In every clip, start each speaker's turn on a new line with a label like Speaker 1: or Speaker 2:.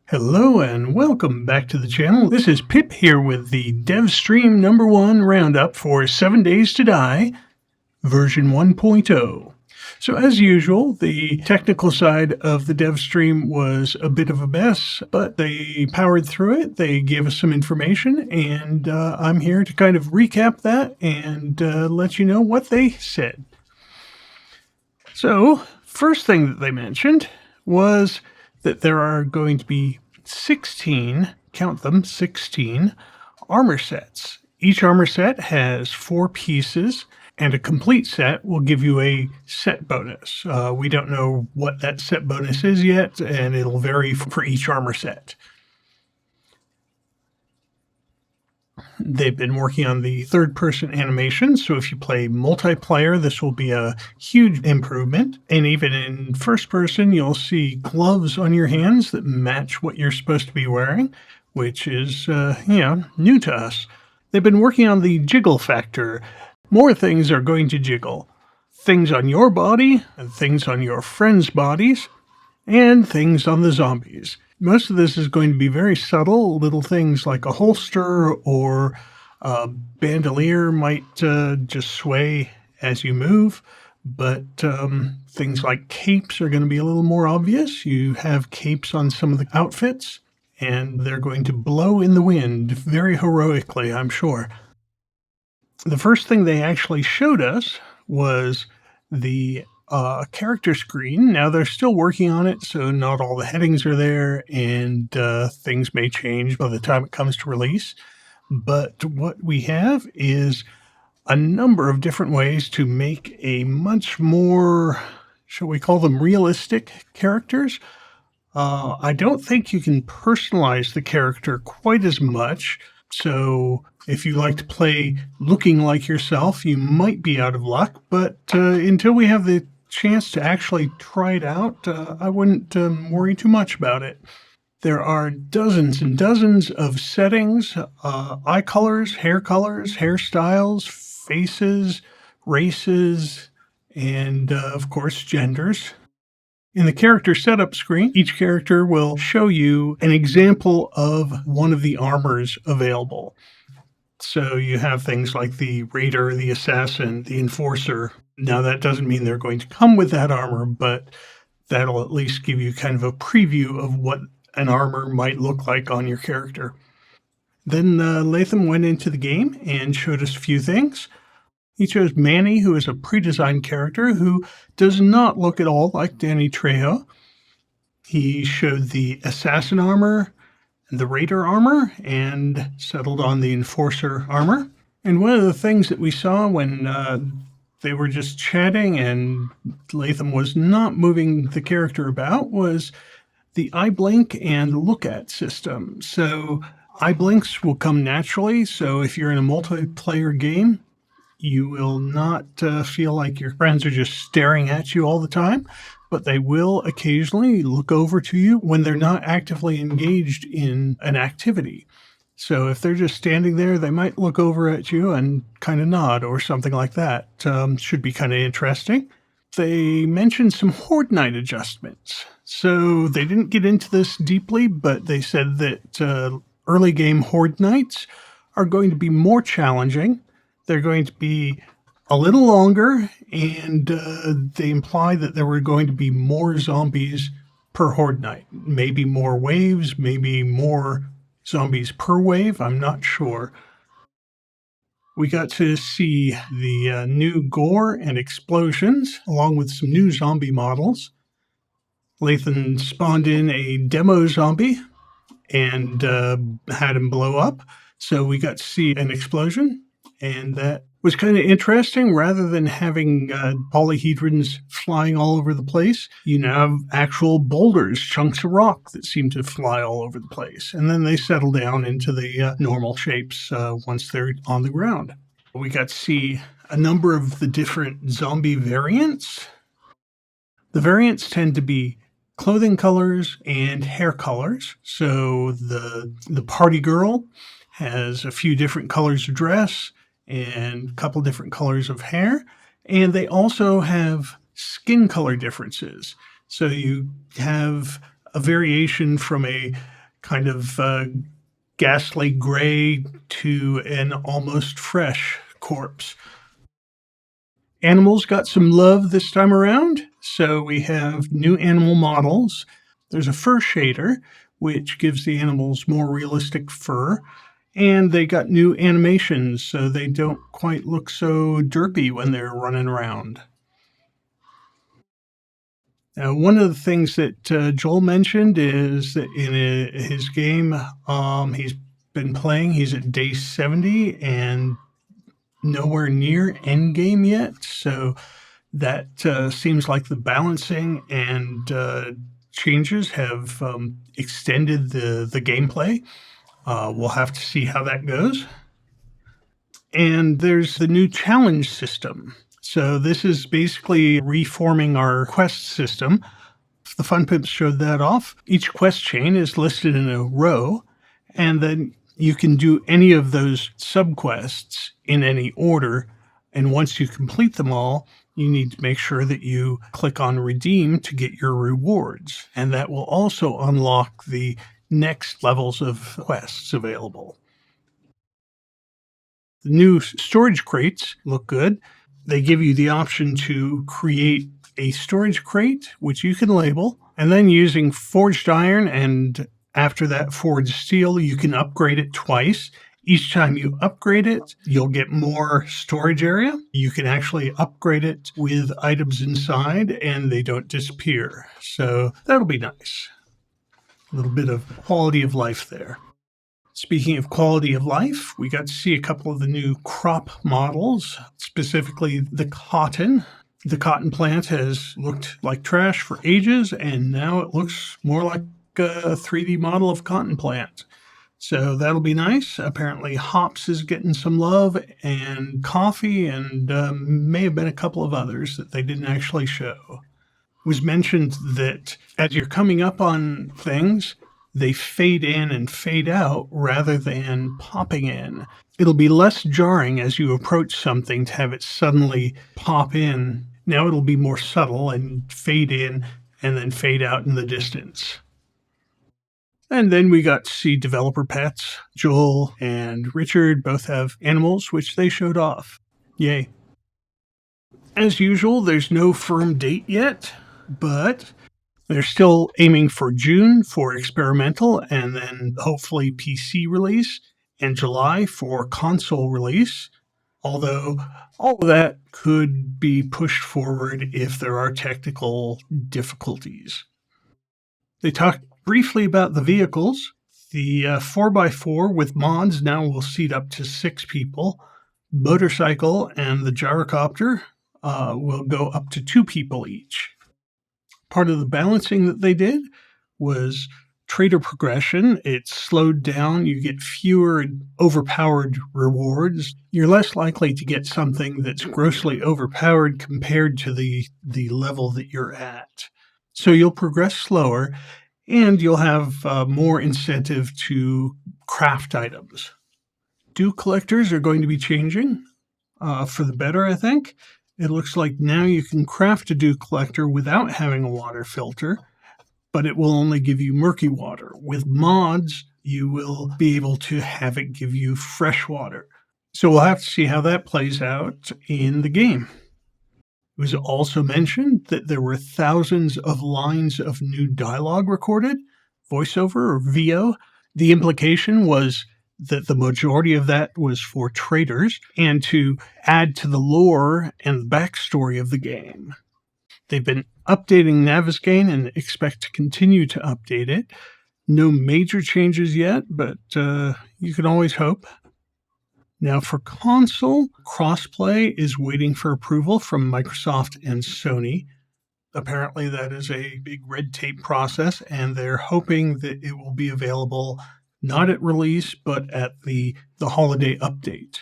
Speaker 1: Hello and welcome back to the channel. This is Pip here with the dev stream #1 roundup for 7 Days to Die, version 1.0. So as usual, the technical side of the dev stream was a bit of a mess, but they powered through it. They gave us some information, and I'm here to kind of recap that and let you know what they said. So, first thing that they mentioned was that there are going to be 16, count them, 16 armor sets. Each armor set has 4 pieces, and a complete set will give you a set bonus. We don't know what that set bonus is yet, and it'll vary for each armor set. They've been working on the third-person animation, so if you play multiplayer, this will be a huge improvement. And even in first-person, you'll see gloves on your hands that match what you're supposed to be wearing, which is, new to us. They've been working on the jiggle factor. More things are going to jiggle. Things on your body, and things on your friends' bodies, and things on the zombies. Most of this is going to be very subtle. Little things like a holster or a bandolier might just sway as you move. But things like capes are going to be a little more obvious. You have capes on some of the outfits, and they're going to blow in the wind very heroically, I'm sure. The first thing they actually showed us was the character screen. Now they're still working on it, so not all the headings are there, and things may change by the time it comes to release. But what we have is a number of different ways to make a much more, shall we call them, realistic characters. I don't think you can personalize the character quite as much. So if you like to play looking like yourself, you might be out of luck. But until we have the chance to actually try it out, I wouldn't worry too much about it. There are dozens and dozens of settings, eye colors, hairstyles, faces, races, and of course genders. In the character setup screen, each character will show you an example of one of the armors available. So you have things like the raider, the assassin, the enforcer. Now that doesn't mean they're going to come with that armor, but that'll at least give you kind of a preview of what an armor might look like on your character. Then Latham went into the game and showed us a few things. He chose Manny, who is a pre-designed character who does not look at all like Danny Trejo. He showed the assassin armor, the raider armor, and settled on the enforcer armor. And one of the things that we saw when they were just chatting and Latham was not moving the character about was the eye blink and look at system. So eye blinks will come naturally. So if you're in a multiplayer game, you will not feel like your friends are just staring at you all the time, but they will occasionally look over to you when they're not actively engaged in an activity. So if they're just standing there, they might look over at you and kind of nod or something like that. Should be kind of interesting. They mentioned some Horde Night adjustments. So they didn't get into this deeply, but they said that early game Horde Nights are going to be more challenging. They're going to be a little longer, and they imply that there were going to be more zombies per Horde Night. Maybe more waves, maybe more zombies per wave. I'm not sure. We got to see the new gore and explosions, along with some new zombie models. Latham spawned in a demo zombie and had him blow up. So we got to see an explosion. And that was kind of interesting. Rather than having polyhedrons flying all over the place, you now have actual boulders, chunks of rock that seem to fly all over the place. And then they settle down into the normal shapes once they're on the ground. We got to see a number of the different zombie variants. The variants tend to be clothing colors and hair colors. So the party girl has a few different colors of dress and a couple different colors of hair. And they also have skin color differences. So you have a variation from a kind of ghastly gray to an almost fresh corpse. Animals got some love this time around. So we have new animal models. There's a fur shader, which gives the animals more realistic fur. And they got new animations, so they don't quite look so derpy when they're running around. Now, one of the things that Joel mentioned is that in his game he's been playing, he's at day 70 and nowhere near end game yet. So that seems like the balancing and changes have extended the gameplay. We'll have to see how that goes. And there's the new challenge system. So this is basically reforming our quest system. The Fun Pimps showed that off. Each quest chain is listed in a row, and then you can do any of those subquests in any order. And once you complete them all, you need to make sure that you click on redeem to get your rewards. And that will also unlock the next levels of quests available. The new storage crates look good. They give you the option to create a storage crate, which you can label, and then using forged iron and after that forged steel, you can upgrade it twice. Each time you upgrade it, you'll get more storage area. You can actually upgrade it with items inside and they don't disappear. So that'll be nice. A little bit of quality of life there. Speaking of quality of life, we got to see a couple of the new crop models, specifically the cotton. The cotton plant has looked like trash for ages, and now it looks more like a 3D model of cotton plant. So that'll be nice. Apparently hops is getting some love, and coffee, and may have been a couple of others that they didn't actually show. It was mentioned that as you're coming up on things, they fade in and fade out rather than popping in. It'll be less jarring as you approach something to have it suddenly pop in. Now it'll be more subtle and fade in and then fade out in the distance. And then we got to see developer pets. Joel and Richard both have animals, which they showed off. Yay. As usual, there's no firm date yet, but they're still aiming for June for experimental and then hopefully PC release and July for console release, although all of that could be pushed forward if there are technical difficulties. They talked briefly about the vehicles. The 4x4 with mods now will seat up to 6 people. Motorcycle and the gyrocopter will go up to 2 people each. Part of the balancing that they did was trader progression. It's slowed down. You get fewer overpowered rewards. You're less likely to get something that's grossly overpowered compared to the level that you're at. So you'll progress slower, and you'll have more incentive to craft items. Dew collectors are going to be changing for the better, I think. It looks like now you can craft a dew collector without having a water filter, but it will only give you murky water. With mods, you will be able to have it give you fresh water. So we'll have to see how that plays out in the game. It was also mentioned that there were thousands of lines of new dialogue recorded, voiceover or VO. The implication was that the majority of that was for traders and to add to the lore and the backstory of the game. They've been updating Navigaine and expect to continue to update it. No major changes yet, but you can always hope. Now for console, crossplay is waiting for approval from Microsoft and Sony. Apparently that is a big red tape process, and they're hoping that it will be available not at release, but at the holiday update.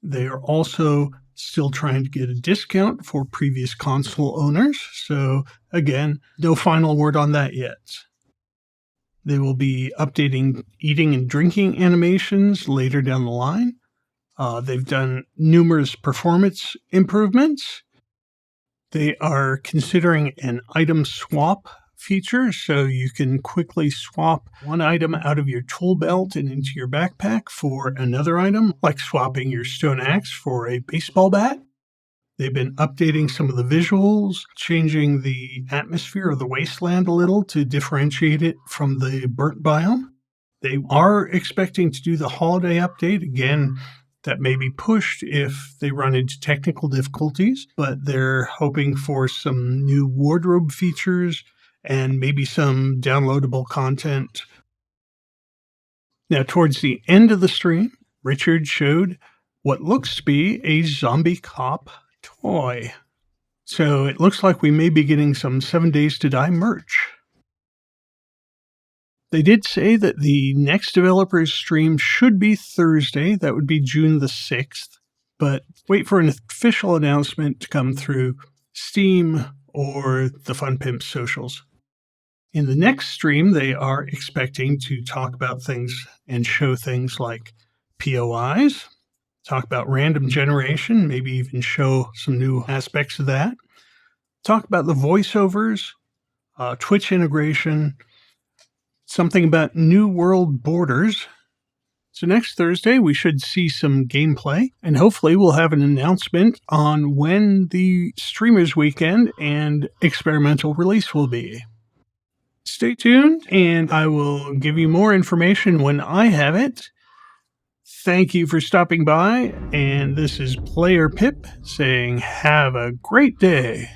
Speaker 1: They are also still trying to get a discount for previous console owners. So again, no final word on that yet. They will be updating eating and drinking animations later down the line. They've done numerous performance improvements. They are considering an item swap feature, so you can quickly swap one item out of your tool belt and into your backpack for another item, like swapping your stone axe for a baseball bat. They've been updating some of the visuals, changing the atmosphere of the wasteland a little to differentiate it from the burnt biome. They are expecting to do the holiday update again. That may be pushed if they run into technical difficulties, but they're hoping for some new wardrobe features and maybe some downloadable content. Now, towards the end of the stream, Richard showed what looks to be a zombie cop toy. So it looks like we may be getting some 7 Days to Die merch. They did say that the next developer's stream should be Thursday. That would be June the 6th. But wait for an official announcement to come through Steam or the Fun Pimps socials. In the next stream, they are expecting to talk about things and show things like POIs, talk about random generation, maybe even show some new aspects of that, talk about the voiceovers, Twitch integration, something about New World Borders. So next Thursday, we should see some gameplay, and hopefully we'll have an announcement on when the Streamers Weekend and experimental release will be. Stay tuned, and I will give you more information when I have it. Thank you for stopping by, and this is Player Pip saying have a great day.